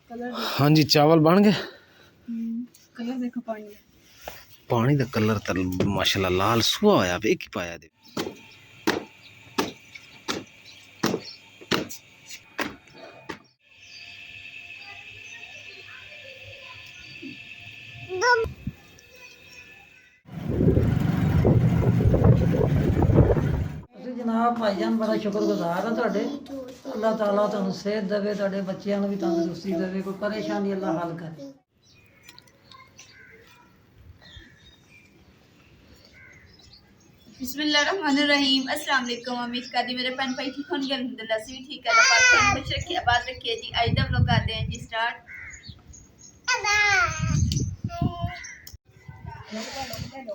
हाँ जी चावल बन गए। कलर देखो पानी का कलर तो माशाल्लाह लाल सुहा होया वे की पाया दे। जनाब भाईजान बड़ा शुक्रगुजार है तुहाडे। अल्लाह ताला तुहानू सेहत देवे, तुहाडे बच्चियां नू भी तंदुरुस्ती देवे, कोई परेशानी अल्लाह हल करे। बिस्मिल्लाहिर्रहमानिर्रहीम। अस्सलाम वालेकुम। उम्मीद करदी मेरे भैन भाई ठीक होंगे, अल्हम्दुलिल्लाह से भी ठीक है। अल्लाह पाक ने खुश रखे, आबाद रखे जी। आज दा व्लॉग करते हैं जी स्टार्ट।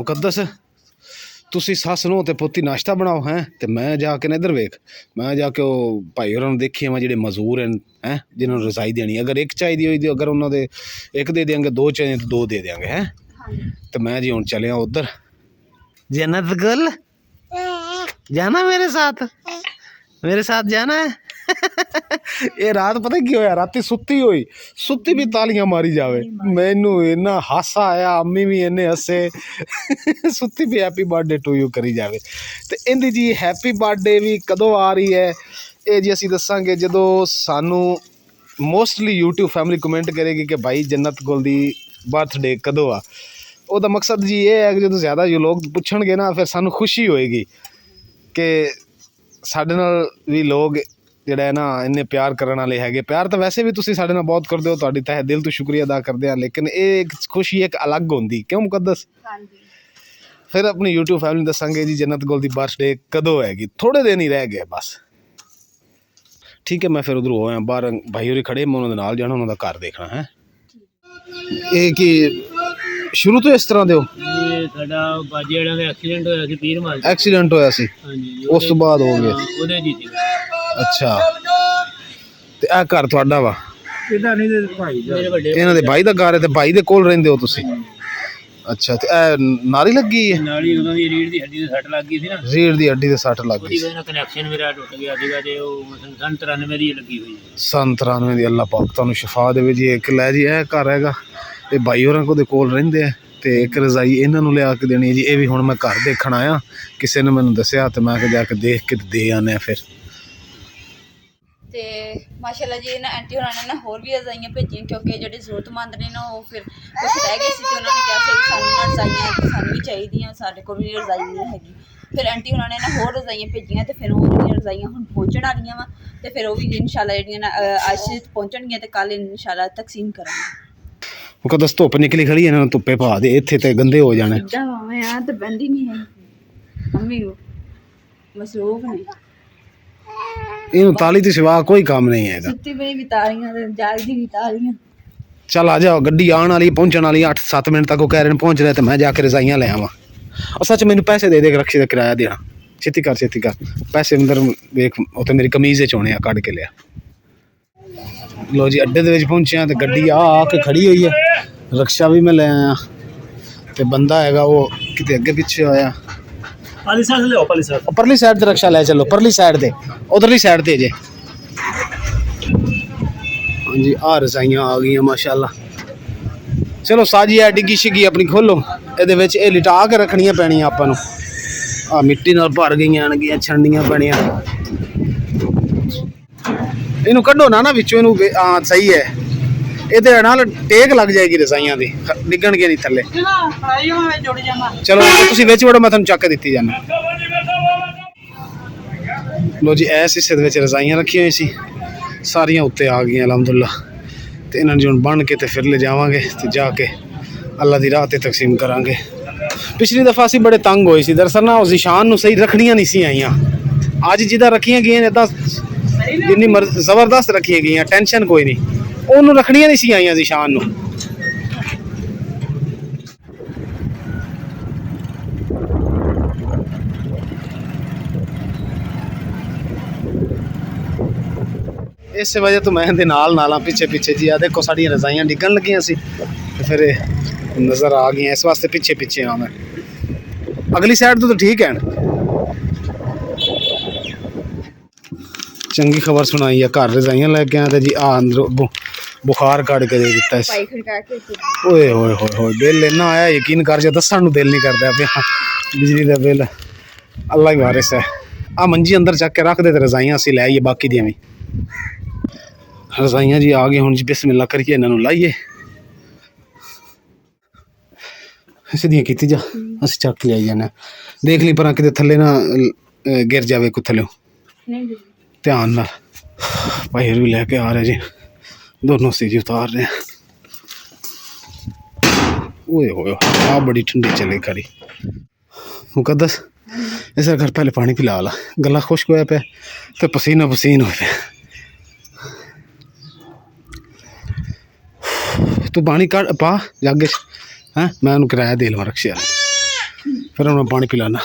मुकद्दस तुसी सस नो ते पोती नाश्ता बनाओ हैं ते मैं जाके ना इधर वेख, मैं जाके वो भाई होरां नूं देखी आवां जेहड़े मजदूर हैं जिन्होंने रजाई देनी। अगर एक चाहिदी होई अगर उन्होंने एक दे देंगे, दो चाहिए तो दो दे देंगे हैं। तो मैं जी हुण चलिया उधर। जन्नत गुल जाना मेरे साथ जाना है। ये रात पता की होया, राती सुत्ती भी तालियां मारी जावे। मैनू इन्ना हासा आया, अम्मी भी इन्ने हसे। सुत्ती भी हैप्पी बर्थडे टू यू करी जावे। ते इंदी जी हैप्पी बर्थडे भी कदों आ रही है ये जी असीं दसांगे जदों सानू मोस्टली यूट्यूब फैमिली कमेंट करेगी कि भाई जन्नत गुल दी बर्थडे कदों आ। ਉਹਦਾ मकसद जी ये है कि जो ज़्यादा जो लोग पुछणगे ना फिर सानू खुशी होएगी कि साडे नाल भी लोग ਜਿਹੜਾ ਹੈ ਨਾ ਇੰਨੇ ਪਿਆਰ ਕਰਨ ਵਾਲੇ ਹੈਗੇ। ਪਿਆਰ ਤਾਂ ਵੈਸੇ ਵੀ ਤੁਸੀਂ ਸਾਡੇ ਨਾਲ ਬਹੁਤ ਕਰਦੇ ਹੋ, ਤੁਹਾਡੀ ਤਹਿ ਦਿਲ ਤੋਂ ਸ਼ੁਕਰੀਆ ਅਦਾ ਕਰਦੇ ਹਾਂ, ਲੇਕਿਨ ਇਹ ਇੱਕ ਖੁਸ਼ੀ ਇੱਕ ਅਲੱਗ ਹੁੰਦੀ ਕਿਉਂ ਮੁਕੱਦਸ। ਫਿਰ ਆਪਣੀ YouTube ਫੈਮਿਲੀ ਦੱਸਾਂਗੇ ਜੀ ਜन्नत गुल ਦੀ ਬਰਥਡੇ ਕਦੋਂ ਹੈਗੀ। ਥੋੜੇ ਦਿਨ ਹੀ ਰਹਿ ਗਏ ਬਸ। ਠੀਕ ਹੈ ਮੈਂ ਫਿਰ ਉਧਰੋਂ ਆਇਆ ਬਾਹਰ, ਭਾਈ ਹੋਰੀ ਖੜੇ, ਮੈਂ ਉਹਨਾਂ ਦੇ ਨਾਲ ਜਾਣਾ, ਉਹਨਾਂ ਦਾ ਘਰ ਦੇਖਣਾ ਹੈ। ਇਹ ਕੀ शुरू तो इस तरह दे हो? ਸਾਡਾ ਬਾਜੇ ਵਾਲਿਆਂ ਦਾ ਐਕਸੀਡੈਂਟ ਹੋਇਆ ਸੀ ਪੀਰ ਮਾਲ। ਐਕਸੀਡੈਂਟ ਹੋਇਆ ਸੀ? ਹਾਂਜੀ ਉਸ ਤੋਂ ਬਾਅਦ ਹੋ ਗਿਆ। ਉਹਦੇ ਜੀ ਸੀ। ਅੱਛਾ ਤੇ ਇਹ ਘਰ ਤੁਹਾਡਾ ਵਾ? ਇਹਦਾ ਨਹੀਂ ਤੇ ਭਾਈ ਦਾ, ਮੇਰੇ ਵੱਡੇ ਇਹਨਾਂ ਦੇ ਭਾਈ ਦਾ ਘਰ ਹੈ ਤੇ ਭਾਈ ਦੇ ਕੋਲ ਰਹਿੰਦੇ ਹੋ ਤੁਸੀਂ? ਅੱਛਾ ਤੇ ਇਹ ਨਾਰੀ ਲੱਗੀ ਹੈ? ਨਾਲੀ ਉਹਨਾਂ ਦੀ ਰੀੜ ਦੀ ਹੱਡੀ ਤੇ ਸੱਟ ਲੱਗ ਗਈ ਸੀ ਨਾ। ਰੀੜ ਦੀ ਹੱਡੀ ਤੇ ਸੱਟ ਲੱਗ ਗਈ ਉਹਦੀ ਸੀ। ਵਜ੍ਹਾ ਨਾਲ ਕਨੈਕਸ਼ਨ ਮੇਰਾ ਟੁੱਟ ਗਿਆ ਸੀਗਾ ਤੇ ਉਹ 93 ਦੀ ਲੱਗੀ ਹੋਈ ਹੈ। 93 ਦੀ। ਅੱਲਾਹ ਪਾਕ ਤੁਹਾਨੂੰ ਸ਼ਿਫਾ ਦੇਵੇ ਜੀ। ਇੱਕ ਲੈ ਜੀ ਇਹ ਘਰ ਹੈਗਾ, ਇਹ ਭਾਈ ਹੋਰਾਂ ਕੋਲ ਦੇ ਕੋਲ ਰਹਿੰਦੇ ਆ ਤੇ ਇੱਕ ਰਜ਼ਾਈ ਇਹਨਾਂ ਨੂੰ ਲਿਆ ਕੇ ਦੇਣੀ ਹੈ ਜੀ। ਇਹ ਵੀ ਹੁਣ ਮੈਂ ਘਰ ਦੇਖਣ ਆਇਆ, ਕਿਸੇ ਨੇ ਮੈਨੂੰ ਦੱਸਿਆ ਤੇ ਮੈਂ ਜਾ ਕੇ ਦੇਖ ਕੇ ਦੇ ਆਨੇ ਆ ਫਿਰ। ਤੇ ਮਾਸ਼ਾਅੱਲਾ ਜੀ ਇਹਨਾਂ ਆਂਟੀ ਹੋਰਾਂ ਨੇ ਨਾ ਹੋਰ ਵੀ ਰਜ਼ਾਈਆਂ ਭੇਜੀਆਂ, ਕਿਉਂਕਿ ਜਿਹੜੇ ਜ਼ਰੂਰਤਮੰਦ ਨੇ ਨਾ ਉਹ ਫਿਰ ਕੁਛ ਰਹਿ ਗਏ ਸੀ ਤੇ ਉਹਨਾਂ ਨੇ ਕਿਹਾ ਸੀ ਵੀ ਸਾਨੂੰ ਨਾ ਰਜ਼ਾਈਆਂ ਸਾਨੂੰ ਵੀ ਚਾਹੀਦੀਆਂ, ਸਾਡੇ ਕੋਲ ਵੀ ਰਜ਼ਾਈ ਨਹੀਂ ਹੈਗੀ। ਫਿਰ ਆਂਟੀ ਹੋਰਾਂ ਨੇ ਨਾ ਹੋਰ ਰਜ਼ਾਈਆਂ ਭੇਜੀਆਂ ਤੇ ਫਿਰ ਉਹ ਜਿਹੜੀਆਂ ਰਜ਼ਾਈਆਂ ਹੁਣ ਪਹੁੰਚਣ ਵਾਲੀਆਂ ਵਾ ਤੇ ਫਿਰ ਉਹ ਵੀ ਇਨਸ਼ਾਅੱਲਾ ਜਿਹੜੀਆਂ ਨਾ ਅੱਜ ਪਹੁੰਚਣਗੀਆਂ ਤੇ ਕੱਲ੍ਹ ਇਨਸ਼ਾਅੱਲਾ ਤਕਸੀਮ ਕਰਾਂਗੇ। ਮੁਕੱਦਸ ਧੁੱਪ ਨਿਕਲੀ ਖੜੀ, ਇਹਨਾਂ ਨੂੰ ਧੁੱਪੇ ਪਾ ਦੇ, ਇੱਥੇ ਤੇ ਗੰਦੇ ਹੋ ਜਾਣੇ। ਇੱਦਾਂ ਭਾਵੇਂ ਆ ਤੇ ਬੰਦੀ ਨਹੀਂ ਹੈ ਮੰਮੀ ਮਸਰੂਫ ਨੇ। ਇਹਨੂੰ ਤਾਲੀ ਤੋਂ ਸਿਵਾ ਕੋਈ ਕੰਮ ਨਹੀਂ ਹੈਗਾ। ਸੁੱਤੀ ਪਈ ਵੀ ਤਾਲੀਆਂ ਤੇ ਜਾਗਦੀ ਵੀ ਤਾਲੀਆਂ। ਚੱਲ ਆ ਜਾਓ, ਗੱਡੀ ਆਉਣ ਵਾਲੀ ਪਹੁੰਚਣ ਵਾਲੀ 8-7 ਮਿੰਟ ਤੱਕ ਉਹ ਕਹਿ ਰਹੇ ਨੇ ਪਹੁੰਚ ਰਿਹਾ ਤੇ ਮੈਂ ਜਾ ਕੇ ਰਜ਼ਾਈਆਂ ਲੈ ਆਵਾਂ। ਉਹ ਸੱਚ ਮੈਨੂੰ ਪੈਸੇ ਦੇ ਦੇ, ਰਕਸ਼ੇ ਦਾ ਕਿਰਾਇਆ ਦੇਣਾ। ਛੇਤੀ ਕਰ ਪੈਸੇ ਅੰਦਰ ਵੇਖ, ਉੱਥੇ ਮੇਰੀ ਕਮੀਜ਼ ਵਿੱਚ ਹੋਣੇ ਆ, ਕੱਢ ਕੇ ਲਿਆ। लो जी अड्डे दे विच पहुंचे हैं तो गड्डी आके खड़ी हुई है। रक्शा भी मैं ले आया तो बंदा हैगा वो किते अगे पिछे होया। ਪਾਲੀ ਸਾਈਡ ਲੈ ਆਓ, ਪਾਲੀ ਸਾਈਡ, परली साइड ते रक्शा ले चलो, परली साइड ते उधरली साइड ते जे। हाँ जी आ रजाइयां आ गई माशाल्लाह। चलो साजी है डिग्गी शिग्गी अपनी खोलो, ये लिटा के रखनियां पैनियां आपां नूं। आ मिट्टी नाल भर गई छंडियां पैनियां। इनू कड्डो ना विचों, इनू हाँ सही है। ये नाल टेक लग जाएगी रजाइयां दी, डिगणगे नहीं थल्ले। चलो तुसीं विच वड़ो, मैं तुहानूं चक के दित्ती जाना। लो जी इस हिस्से दे विच रजाइयां रखी हुई सी सारियां उत्ते आ गई अलहमदुल्ला। ते इन्हां नूं हुण बन के ते फिर ले जावांगे ते जाके अल्लाह दी राह ते तकसीम करांगे। पिछली दफ़ा असीं बड़े तंग होए सी, दरअसल ना उस निशान नूं सही रखणियां नहीं सी आईयां। अज जिद्दां रखियां गईयां इदां जिन्नी जबरदस्त रखी गई, टेंशन कोई नहीं, उन्होंने रखनिया नहीं सी आईयां जिशान नूं। इस वजह तो मैं नाल पिछे पिछे जी आ देखो साड़ियां रजाइयां डिगन लगियां सी ते फिर नज़र आ गई, इस वास्ते पिछे पिछे हाँ मैं। अगली साइड तो ठीक है। चंगी खबर सुनाई है, घर रजाइयां लैके आए जी। आ अंदर ਬੁਖਾਰ ਕੱਢ ਕੇ ਦੇ ਦਿੱਤਾ ਇਸ। ਭਾਈ ਖੜਕਾ ਕੇ ਇੱਥੇ ਓਏ ਹੋਏ ਹੋਏ ਹੋਏ ਬਿੱਲ ਇੰਨਾ ਆਇਆ ਯਕੀਨ ਕਰ, ਜੇ ਦੱਸਣ ਨੂੰ ਦਿਲ ਨਹੀਂ ਕਰਦਾ ਪਿਆ ਬਿਜਲੀ ਦਾ ਬਿੱਲ। ਅੱਲਾ ਹੀ ਵਾਰਿਸ ਹੈ। ਆ ਮੰਜੀ ਅੰਦਰ ਚੱਕ ਕੇ ਰੱਖ ਦੇ ਤੇ ਰਜ਼ਾਈਆਂ ਅਸੀਂ ਲੈ ਆਈਏ ਬਾਕੀ ਦੀਆਂ ਵੀ। ਰਜ਼ਾਈਆਂ ਜੀ ਆ ਗਏ ਹੁਣ ਜੀ, ਬਿਸਮਿਲ੍ਲਾ ਕਰੀਏ ਇਹਨਾਂ ਨੂੰ ਲਾਈਏ। ਸਿੱਧੀਆਂ ਕੀਤੀ ਜਾ, ਅਸੀਂ ਚੱਕ ਕੇ ਲਿਆਈ ਜਾਣਾ। ਦੇਖ ਲਈ ਪਰ ਕਿਤੇ ਥੱਲੇ ਨਾ ਗਿਰ ਜਾਵੇ ਕੋ ਥੱਲੇ, ਨਹੀਂ ਜੀ। ਧਿਆਨ ਨਾਲ। ਭਾਈ ਵੀ ਲੈ ਕੇ ਆ ਰਹੇ ਜੀ, ਦੋਨੋਂ ਸੀ ਜੀ ਉਤਾਰ ਰਹੇ। ਓਏ ਹੋਏ ਆ ਬੜੀ ਠੰਡੀ ਚੱਲੇ ਕਰੀ। ਮੁਕੱਦਸ ਇਸ ਘਰ ਪਹਿਲੇ ਪਾਣੀ ਪਿਲਾ ਲਾ, ਗਲਾ ਖੁਸ਼ਕ ਹੋਇਆ ਪਿਆ ਤੇ ਪਸੀਨਾ ਪਸੀਨ ਹੋਇਆ ਪਿਆ। ਤੂੰ ਪਾਣੀ ਕੱਢ ਪਾ ਜੱਗ 'ਚ ਹੈਂ, ਮੈਂ ਉਹਨੂੰ ਕਿਰਾਇਆ ਦੇ ਲਵਾਂ ਰਕਸ਼ੇ ਵਾਲਾ, ਫਿਰ ਉਹਨੂੰ ਪਾਣੀ ਪਿਲਾਣਾ।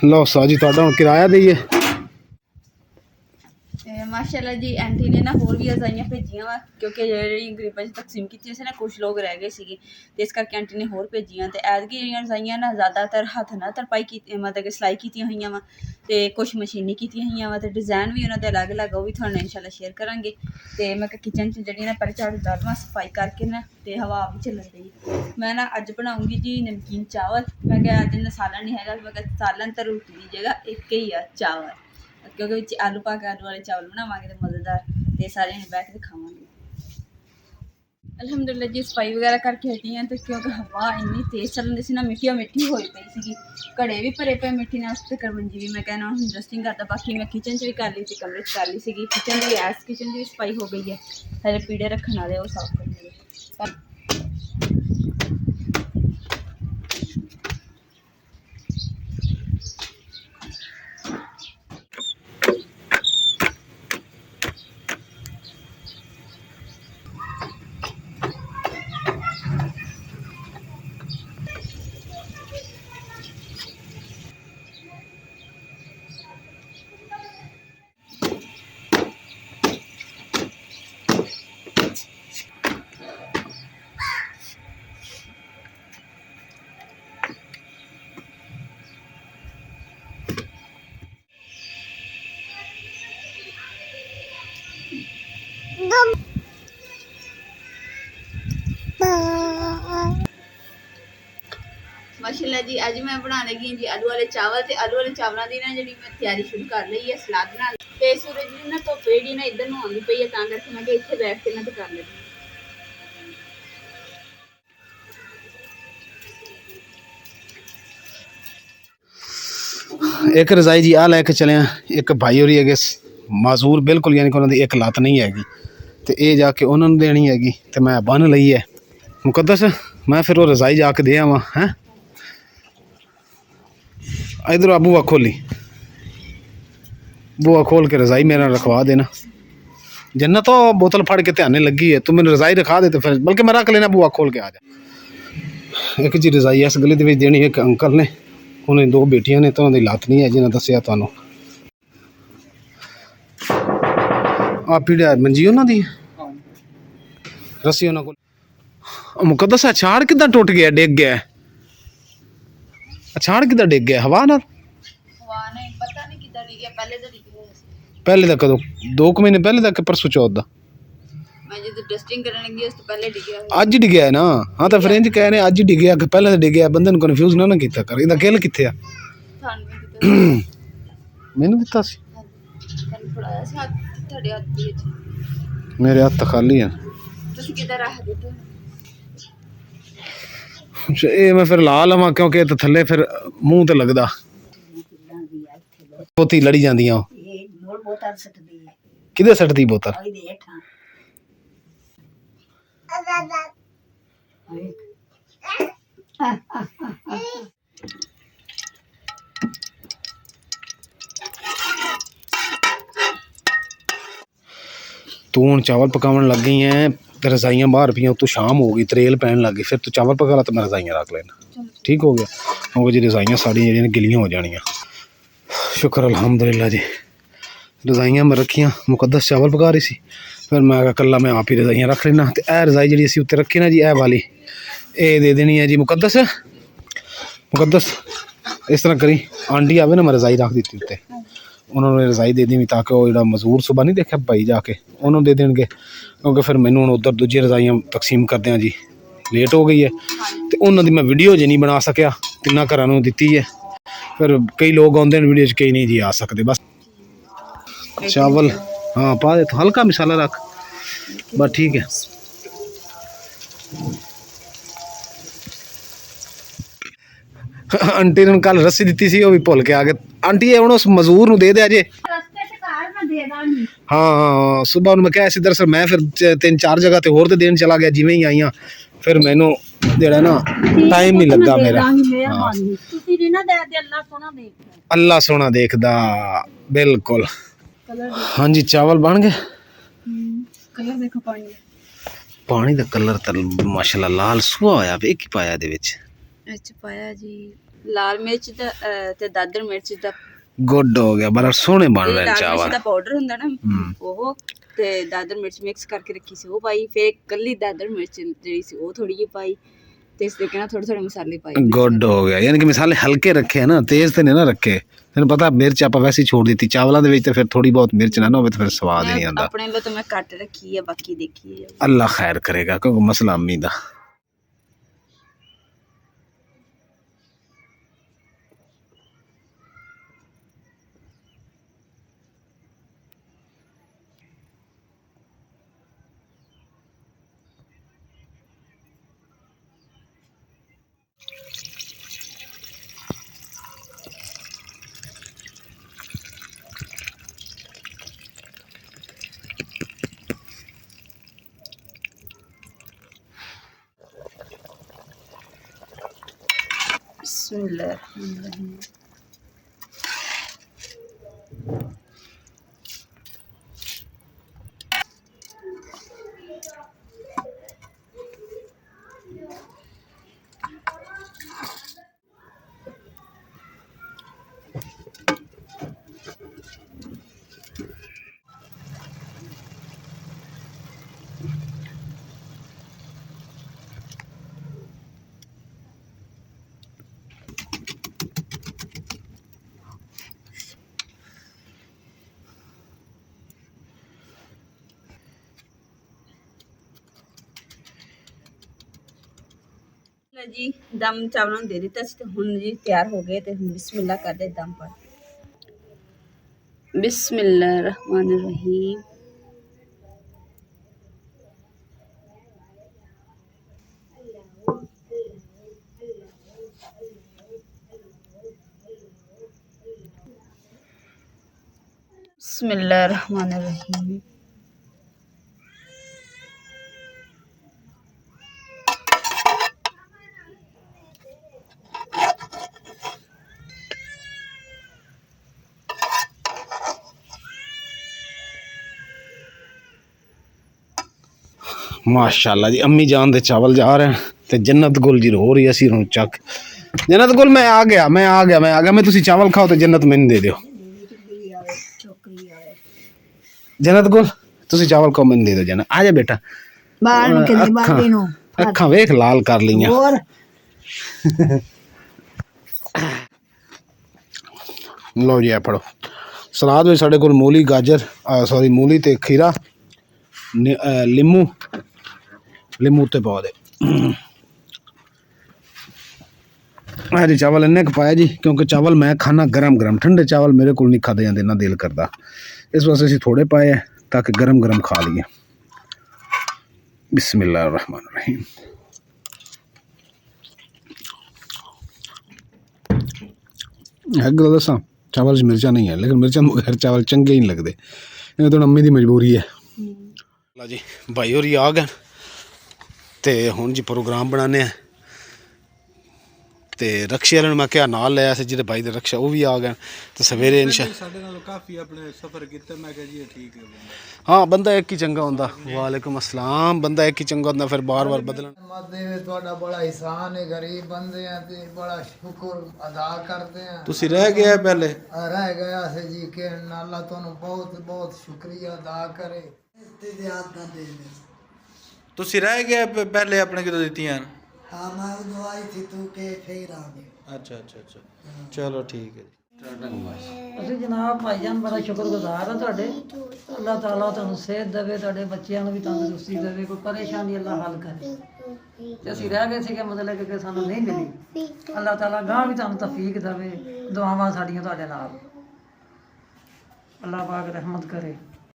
ਲਓ ਸਾਜੀ ਤੁਹਾਡਾ ਹੁਣ ਕਿਰਾਇਆ ਦੇਈਏ। ਮਾਸ਼ਾਅੱਲਾ ਜੀ ਆਂਟੀ ਨੇ ਨਾ ਹੋਰ ਵੀ ਰਜ਼ਾਈਆਂ ਭੇਜੀਆਂ ਵਾ, ਕਿਉਂਕਿ ਜਿਹੜੀ ਗਰੀਬਾਂ 'ਚ ਤਕਸੀਮ ਕੀਤੀ ਸੀ ਨਾ, ਕੁਛ ਲੋਕ ਰਹਿ ਗਏ ਸੀਗੇ ਤੇ ਇਸ ਕਰਕੇ ਆਂਟੀ ਨੇ ਹੋਰ ਭੇਜੀਆਂ। ਤੇ ਐਤਕੀ ਜਿਹੜੀਆਂ ਰਜ਼ਾਈਆਂ ਨਾ ਜ਼ਿਆਦਾਤਰ ਹੱਥ ਨਾਲ ਤਰਪਾਈ ਕੀਤੀ, ਮਤਲਬ ਕਿ ਸਿਲਾਈ ਕੀਤੀਆਂ ਹੋਈਆਂ ਵਾ ਤੇ ਕੁਛ ਮਸ਼ੀਨੀ ਕੀਤੀਆਂ ਹੋਈਆਂ ਵਾ ਤੇ ਡਿਜ਼ਾਈਨ ਵੀ ਉਹਨਾਂ ਦੇ ਅਲੱਗ-ਅਲੱਗ, ਉਹ ਵੀ ਤੁਹਾਨੂੰ ਇਨਸ਼ਾਅੱਲਾ ਸ਼ੇਅਰ ਕਰਾਂਗੇ। ਤੇ ਮੈਂ ਕਿਹਾ ਕਿਚਨ 'ਚ ਜਿਹੜੀਆਂ ਨਾ ਪਹਿਲੇ ਝਾੜੂ ਲਾ ਦੇਵਾਂ ਸਫਾਈ ਕਰਕੇ ਨਾ, ਤੇ ਹਵਾ ਵੀ ਚੱਲਣ ਡਈ। ਮੈਂ ਨਾ ਅੱਜ ਬਣਾਉਂਗੀ ਜੀ ਨਮਕੀਨ ਚਾਵਲ। ਮੈਂ ਕਿਹਾ ਅੱਜ ਨਾ ਸਾਲਨ ਨਹੀਂ ਹੈਗਾ, ਮੈਂ ਕਿਹਾ ਸਾਲਨ ਤਾਂ ਰੋਟੀ ਦੀ ਜਗ੍ਹਾ ਇੱਕ ਹੀ ਆ ਚਾਵਲ, ਕਿਉਂਕਿ ਵਿੱਚ ਆਲੂ ਪਾ ਕੇ ਆਲੂ ਵਾਲੇ ਚਾਵਲ ਬਣਾਵਾਂਗੇ ਤੇ ਮਜ਼ੇਦਾਰ, ਤੇ ਸਾਰਿਆਂ ਨੇ ਬੈਠ ਕੇ ਖਾਵਾਂਗੇ। ਅਲਹਮਦੁਲਿਲਾ ਜੀ ਸਫਾਈ ਵਗੈਰਾ ਕਰਕੇ ਹਟੀ ਹਾਂ, ਤੇ ਕਿਉਂਕਿ ਹਵਾ ਇੰਨੀ ਤੇਜ਼ ਚੱਲਦੀ ਸੀ ਨਾ, ਮਿੱਟੀ ਹੋਈ ਪਈ ਸੀਗੀ, ਘੜੇ ਵੀ ਭਰੇ ਪਏ ਮਿੱਟੀ ਨਾਲ, ਤੇ ਕਰਵੰਜੀ ਵੀ ਮੈਂ ਕਹਿਣਾ ਹੁਣ ਡਸਟਿੰਗ ਕਰਦਾ। ਬਾਕੀ ਮੈਂ ਕਿਚਨ 'ਚ ਵੀ ਕਰ ਲਈ ਸੀ, ਕਮਰੇ 'ਚ ਕਰ ਲਈ ਸੀਗੀ, ਕਿਚਨ ਦੀ ਐਸ ਕਿਚਨ ਦੀ ਵੀ ਸਫਾਈ ਹੋ ਗਈ ਹੈ। ਹਲੇ ਪੀੜੇ ਰੱਖਣ ਵਾਲੇ ਉਹ ਸਾਫ਼ ਕਰਨੇ ਪਰ माशाल्लाह जी अज मैं बना लगी जी आलू वाले चावल। ते आलू वाले चावलों की ना जी मैं तैयारी शुरू कर ली है सलाद नाल। ते सूरज जी ना धुप जी ना इधर नूं आंदी पई है, तां करके मैं इत्थे बैठ के ना ते कर लगी। एक रजाई जी आ लैके चले, एक भाई होरी है माजूर बिल्कुल, यानी कि उन्होंने एक लत्त नहीं हैगी, तो ये जाके उन्होंने देनी हैगी, तो मैं बन लई है। मुकद्दस मैं फिर वो रजाई जाके दे आवां हैं। इधर आ बुआ खोली, बुआ खोल के रजाई मेरा रखवा देना। जन्नत तो बोतल फड़ के ध्यान लगी है, तू मैंने रजाई रखा दे, तो फिर बल्कि मैं रख लेना, बुआ खोल के आ जा। एक जी रजाई इस गली के देनी, एक अंकल ने, उन्हें दो बेटियां ने, तो उन्होंने लत्त नहीं है जिन्हें दसिया तुहानू। आ पीड़ा मंजी उन्हों दी रस्सी उन्होंने को। मुकद्दस अछाड़ किदा टुट गया, डिग गया? अछाड़ किदा डिग गया? हवा नाल? हवा ने पता नहीं किदा डिग गया, पहले तो डिग गया। पहले दा कदों? 2 महीने पहले दा कि परसों चौथ दा? मैं जब डस्टिंग करने लगी उस तो पहले डिग गया। अज डिगया है ना? हाँ तो फिर इंज कह रहे अज डिगया कि पहले तो डिगया, बंदे नूं कन्फ्यूज ना ना कीता कर। इहदा किल कित्थे आ? मैनूं दित्ता सी? तैनूं फड़ाया सी हत्थ, तुहाडे हत्थ दे विच। मेरे हत्थ खाली हैं। तुसीं किदा रख दित्ता? ये मैं फिर ला लवां, क्योंकि तो थल्ले फिर मूँह ते लगदा, पोती लड़ी जांदियां। किदे सटदी बोतल? तू हुण चावल पकावन लग गई हैं, तो रजाइयाँ बाहर पियाँ, तो शाम हो गई, त्रेल पैन लग गई, फिर तू चावल पका ला तो मैं रजाइयाँ रख लेना। ठीक हो गया? क्योंकि जी रजाइयाँ साड़ियाँ जी गिलियाँ हो जानियाँ। शुक्र अल्हम्दुलिल्लाह जी, रजाइयाँ मैं रखियाँ, मुकद्दस चावल पका रही सी, फिर मैं कल्ला मैं आप ही रजाइयाँ रख लेना। तो यह रजाई जी असीं उत्ते रखी ना जी, यह वाली ये दे देनी है जी मुकद्दस। मुकद्दस ਇਸ ਤਰ੍ਹਾਂ ਕਰੀ, ਆਂਟੀ ਆਵੇ ਨਾ ਮੈਂ ਰਜ਼ਾਈ ਰੱਖ ਦਿੱਤੀ ਉੱਤੇ, ਉਹਨਾਂ ਨੂੰ ਰਜ਼ਾਈ ਦੇ ਦੇਵੀਂ ਤਾਂ ਕਿ ਉਹ ਜਿਹੜਾ ਮਜ਼ਦੂਰ ਸੁਬਾ ਨਹੀਂ ਦੇਖਿਆ ਭਾਈ ਜਾ ਕੇ ਉਹਨੂੰ ਦੇ ਦੇਣਗੇ, ਕਿਉਂਕਿ ਫਿਰ ਮੈਨੂੰ ਹੁਣ ਉੱਧਰ ਦੂਜੀ ਰਜ਼ਾਈਆਂ ਤਕਸੀਮ ਕਰਦਿਆਂ ਜੀ ਲੇਟ ਹੋ ਗਈ ਹੈ ਤੇ ਉਹਨਾਂ ਦੀ ਮੈਂ ਵੀਡੀਓ ਜੇ ਨਹੀਂ ਬਣਾ ਸਕਿਆ, ਤਿੰਨਾਂ ਘਰਾਂ ਨੂੰ ਦਿੱਤੀ ਹੈ। ਫਿਰ ਕਈ ਲੋਕ ਆਉਂਦੇ ਨੇ ਵੀਡੀਓ 'ਚ, ਕਈ ਨਹੀਂ ਜੀ ਆ ਸਕਦੇ। ਬਸ ਚਾਵਲ हाँ पा दे, तो हल्का मसाला रख बस ठीक है। आंटी ने कल रस्सी दी सी, वो भी भुल के आ गए। आंटी ये उस मजदूर नु दे दे अजे। हाँ हाँ सुबह मैं क्या दरअसल मैं फिर 3-4 जगह ते होर ते देन चला गया, जिवें ही आईया फिर मैनू जेड़ा ना टाइम नहीं लगा मेरा। अल्लाह सोना देखदा बिल्कुल। हाँ जी चावल बन गए। कलर देखो पानी दा कलर तो माशाल्लाह लाल सुहा होया वे की पाया दे विच अच्छा पाया जी लाल मिर्च ते दादर मिर्च दा गुड हो गया, बड़ा सोहने बन रहे चावल। मिर्च दा पाउडर हुंदा ना वो ते दादर मिर्च मिक्स करके रखी सी वो पाई, फिर कल्ली दादर मिर्च जेडी सी वो थोड़ी जी पाई ते इस तरीके नाल थोड़े थोड़े मसाले पाए। गुड हो गया, यानी कि मसाले हल्के रखे है ना, तेज तो नहीं ना रखे। तेन पता मिर्च आप वैसे ही छोड़ दी चावलों के विच, फिर थोड़ी बहुत मिर्च ना हो तो फिर स्वाद ही नहीं आता। अपने लिए तो मैं कट रखी है, बाकी देखी है अल्लाह खैर करेगा, क्योंकि मसला अम्मी दा। बिस्मिल्लाहिर्रहमानिर्रहीम। जी दम चावलों दे दिता सी, हुण जी तैयार हो गए, तो हुण बिस्मिल्लाह कर दे दम पर। बिस्मिल्लाहिर्रहमानिर्रहीम। बिस्मिल्लाहिर्रहमानिर्रहीम। माशाल्लाह जी अम्मी जान दे चावल जा रहे हैं ते जन्नत गुल जी रो रही है सी चक। जन्नत गुल मैं आ गया मैं तुसी चावल खाओ तो जन्नत मैनू दे दियो। जन्नत गुल तुसी चावल खाओ मैनू दे दो जन्नत। आ जा बेटा अखां वेख लाल कर लियां। लो जी पढ़ो सलाद में साढ़े कोल मूली गाजर सॉरी मूली ते खीरा लिमू उत्ते पा दे। हाँ जी चावल इन्ने क पाया जी, क्योंकि चावल मैं खाना गरम गरम, ठंडे चावल मेरे को नहीं खाते जाते, ना दिल करता, इस वास्ते असीं थोड़े पाए ताकि गरम गरम खा लिए। बिस्मिल्लाहिर्रहमानिर्रहीम। एक गल दसां चावल च मिर्चा नहीं है, लेकिन मिर्चा बगैर चावल चंगे ही नहीं लगते, ये तो अम्मी की मजबूरी है। ला जी भाई होरी आ गए ते हुण जी प्रोग्राम बनाने हैं ते रक्शे वाले मैं क्या नाल लिया सी जिहदे भाई दे रक्शा वो भी आ गए तो सवेरे काफी अपने सफर किया मैं कह जी ठीक है। हाँ बंदा एक ही चंगा होंदा। वालेकुम अस्सलाम। बंदा एक ही चंगा होंदा, फिर बार बार बदलना। ਤੁਹਾਡਾ ਬੜਾ ਇਹਸਾਨ ਹੈ, ਗਰੀਬ ਬੰਦੇ ਆ ਤੇ ਬੜਾ ਸ਼ੁਕਰ ਅਦਾ ਕਰਦੇ ਆ। ਤੁਸੀਂ ਰਹਿ ਗਏ ਪਹਿਲੇ ਰਹਿ ਗਿਆ ਸੀ ਜੀ ਕਿ ਅੱਲਾਹ ਤੁਹਾਨੂੰ ਬਹੁਤ ਬਹੁਤ ਸ਼ੁਕਰੀਆ ਅਦਾ ਕਰੇ ਤੇ ਯਾਦ ਨਾ ਦੇਵੇ। ਤੁਸੀਂ ਰਹਿ ਗਏ ਪਹਿਲੇ ਆਪਣੇ ਕਿਦੋਂ ਦਿੱਤੀਆਂ? ਹਾਂ ਮੈਂ ਦਵਾਈ ਥੀ ਤੂੰ ਕੇ ਫੇਰ ਆ ਗਏ। ਅੱਛਾ ਅੱਛਾ ਅੱਛਾ ਚਲੋ ਠੀਕ ਹੈ ਜੀ। ਅਸੀਂ ਜਨਾਬ ਭਾਈਜਾਨ ਬੜਾ ਸ਼ੁਕਰਗੁਜ਼ਾਰ ਹਾਂ ਤੁਹਾਡੇ। ਅੱਲਾਹ ਤਾਲਾ ਤੁਹਾਨੂੰ ਸਿਹਤ ਦੇਵੇ, ਤੁਹਾਡੇ ਬੱਚਿਆਂ ਨੂੰ ਵੀ ਤੰਦਰੁਸਤੀ ਦੇਵੇ, ਕੋਈ ਪਰੇਸ਼ਾਨੀ ਅੱਲਾਹ ਹੱਲ ਕਰੇ। ਤੇ ਅਸੀਂ ਰਹਿ ਗਏ ਸੀਗੇ ਮਤਲਬ ਕਿ ਸਾਨੂੰ ਨਹੀਂ ਮਿਲੀ, ਅੱਲਾਹ ਤਾਲਾ ਗਾਂ ਵੀ ਤੁਹਾਨੂੰ ਤੌਫੀਕ ਦੇਵੇ। ਦੁਆਵਾਂ ਸਾਡੀਆਂ ਤੁਹਾਡੇ ਨਾਲ, ਅੱਲਾਹ ਪਾਕ ਰਹਿਮਤ ਕਰੇ।